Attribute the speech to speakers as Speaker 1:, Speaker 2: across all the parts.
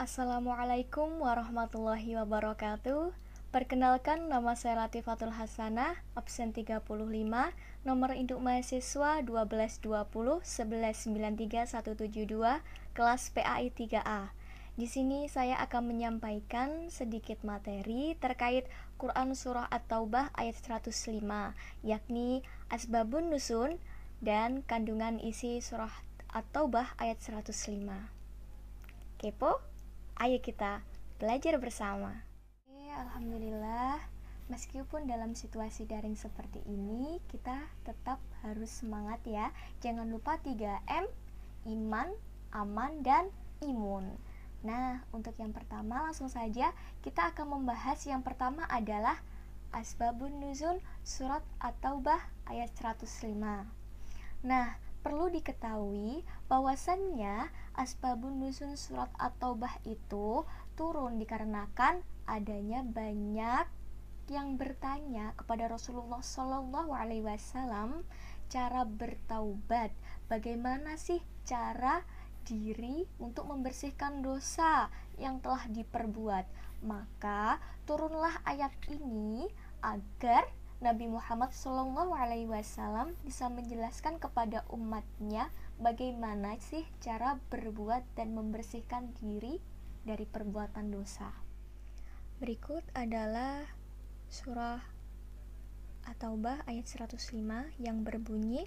Speaker 1: Assalamualaikum warahmatullahi wabarakatuh. Perkenalkan, nama saya Latifatul Hasanah, absen 35, nomor induk mahasiswa 122011937172, kelas PAI 3A. Di sini saya akan menyampaikan sedikit materi terkait Quran Surah At-Taubah ayat 105, yakni Asbabun Nuzul dan kandungan isi Surah At-Taubah ayat 105. Kepo? Ayo kita belajar bersama. Alhamdulillah, meskipun dalam situasi daring seperti ini, kita tetap harus semangat ya. Jangan lupa 3M, iman, aman, dan imun. Nah, untuk yang pertama langsung saja kita akan membahas yang pertama adalah Asbabun Nuzul Surat At-Taubah ayat 105. Nah, perlu diketahui bahwasannya Asbabun Nuzul Surat At-Taubah itu turun dikarenakan adanya banyak yang bertanya kepada Rasulullah SAW cara bertaubat. Bagaimana sih cara diri untuk membersihkan dosa yang telah diperbuat? Maka turunlah ayat ini agar Nabi Muhammad SAW bisa menjelaskan kepada umatnya bagaimana sih cara berbuat dan membersihkan diri dari perbuatan dosa. Berikut adalah surah At-Taubah ayat 105 yang berbunyi,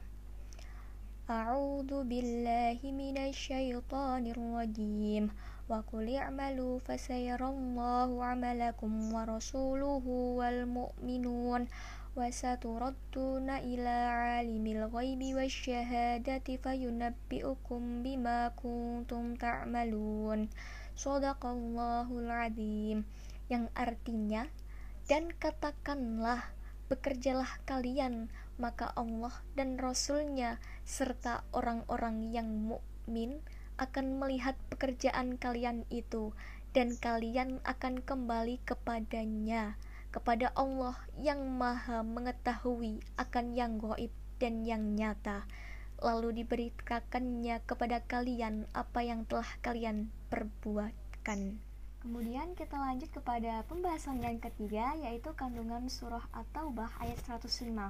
Speaker 1: A'udzu billahi minasyaitonir rajim. Wa qul i'malu fasayarallahu 'amalakum wa rasuluhu wal mu'minun wa saturadduna ila 'alimil ghaibi wasyahadati fayunabbi'ukum bima kuntum ta'malun. Shadaqallahul 'adzim. Yang artinya, dan katakanlah, bekerjalah kalian, maka Allah dan Rasul-Nya serta orang-orang yang mukmin akan melihat pekerjaan kalian itu, dan kalian akan kembali kepadanya, kepada Allah yang maha mengetahui akan yang gaib dan yang nyata, lalu diberitakannya kepada kalian apa yang telah kalian perbuatkan. Kemudian kita lanjut kepada pembahasan yang ketiga, yaitu kandungan surah At-Taubah ayat 105.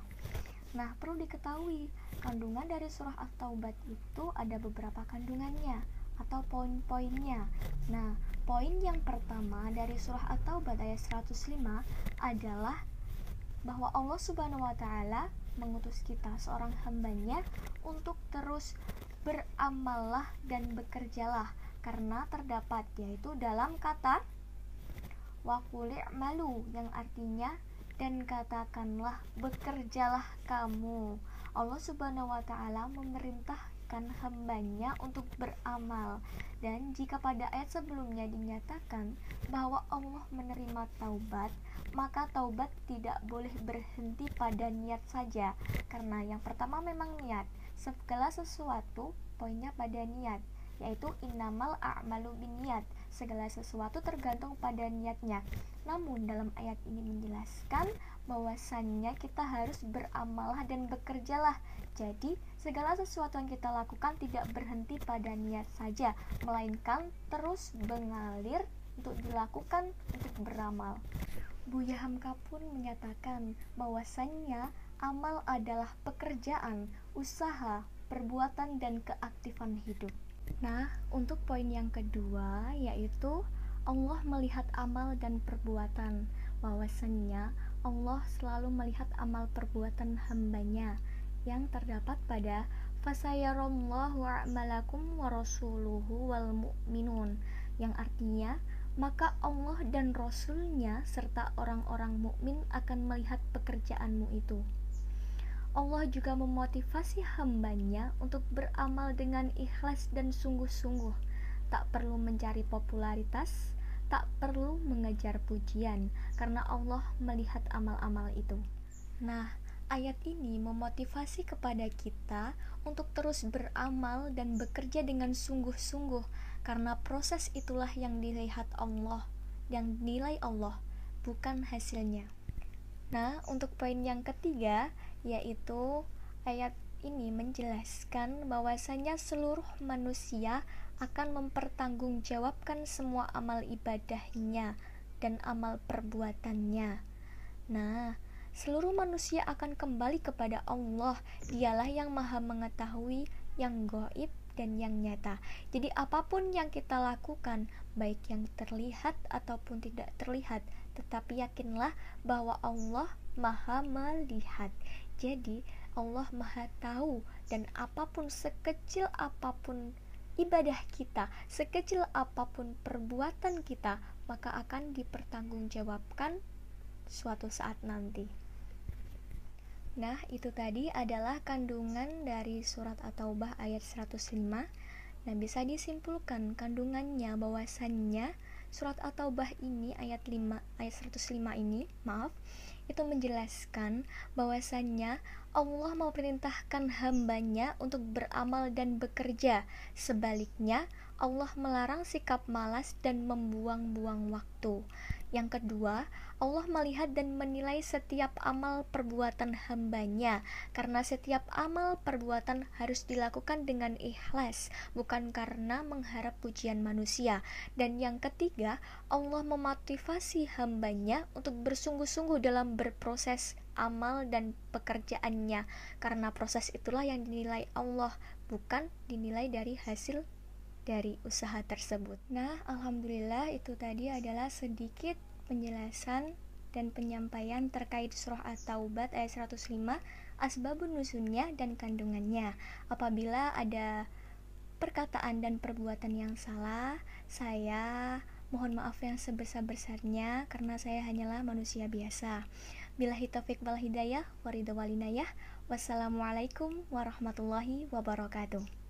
Speaker 1: Nah, perlu diketahui, kandungan dari surah At-Taubah itu ada beberapa kandungannya atau poin-poinnya. Nah, poin yang pertama dari surah At-Taubah ayat 105 adalah bahwa Allah Subhanahu wa Ta'ala mengutus kita, seorang hambanya, untuk terus beramallah dan bekerjalah, karena terdapat yaitu dalam kata wa qul i'malu, yang artinya dan katakanlah, bekerjalah kamu. Allah Subhanahu wa Ta'ala memerintahkan hambanya untuk beramal. Dan jika pada ayat sebelumnya dinyatakan bahwa Allah menerima taubat, maka taubat tidak boleh berhenti pada niat saja, karena yang pertama memang niat. Segala sesuatu poinnya pada niat, yaitu innamal a'malu binniyat, segala sesuatu tergantung pada niatnya. Namun dalam ayat ini menjelaskan bahwasannya kita harus beramalah dan bekerjalah. Jadi segala sesuatu yang kita lakukan tidak berhenti pada niat saja, melainkan terus mengalir untuk dilakukan, untuk beramal. Buya Hamka pun menyatakan bahwasannya amal adalah pekerjaan, usaha, perbuatan, dan keaktifan hidup. Nah, untuk poin yang kedua, yaitu Allah melihat amal dan perbuatan. Bahwasannya Allah selalu melihat amal perbuatan hambanya, yang terdapat pada fasayarallahu a'malakum wa rasuluhu wal mu'minun, yang artinya maka Allah dan Rasul-Nya serta orang-orang mukmin akan melihat pekerjaanmu itu. Allah juga memotivasi hambanya untuk beramal dengan ikhlas dan sungguh-sungguh, tak perlu mencari popularitas, tak perlu mengejar pujian, karena Allah melihat amal-amal itu. Nah, ayat ini memotivasi kepada kita untuk terus beramal dan bekerja dengan sungguh-sungguh, karena proses itulah yang dilihat Allah, yang dinilai Allah, bukan hasilnya. Nah, untuk poin yang ketiga, yaitu ayat ini menjelaskan bahwasanya seluruh manusia akan mempertanggungjawabkan semua amal ibadahnya dan amal perbuatannya. Nah, seluruh manusia akan kembali kepada Allah. Dialah yang maha mengetahui yang gaib dan yang nyata. Jadi apapun yang kita lakukan, baik yang terlihat ataupun tidak terlihat, tetapi yakinlah bahwa Allah maha melihat. Jadi Allah maha tahu, dan apapun, sekecil apapun ibadah kita, sekecil apapun perbuatan kita, maka akan dipertanggungjawabkan suatu saat nanti. Nah, itu tadi adalah kandungan dari surat At-Taubah ayat 105. Nah, bisa disimpulkan kandungannya bahwasannya surat At-Taubah ini ayat 105 ini, itu menjelaskan bahwasannya Allah memerintahkan hambanya untuk beramal dan bekerja. Sebaliknya, Allah melarang sikap malas dan membuang-buang waktu. Yang kedua, Allah melihat dan menilai setiap amal perbuatan hambanya, karena setiap amal perbuatan harus dilakukan dengan ikhlas, bukan karena mengharap pujian manusia. Dan yang ketiga, Allah memotivasi hambanya untuk bersungguh-sungguh dalam berproses amal dan pekerjaannya, karena proses itulah yang dinilai Allah, bukan dinilai dari hasil dari usaha tersebut. Nah, alhamdulillah itu tadi adalah sedikit penjelasan dan penyampaian terkait surah At-Taubah ayat 105, asbabun nuzulnya dan kandungannya. Apabila ada perkataan dan perbuatan yang salah, saya mohon maaf yang sebesar-besarnya karena saya hanyalah manusia biasa. Billahi taufiq wal hidayah, waridha walinayah. Wassalamualaikum warahmatullahi wabarakatuh.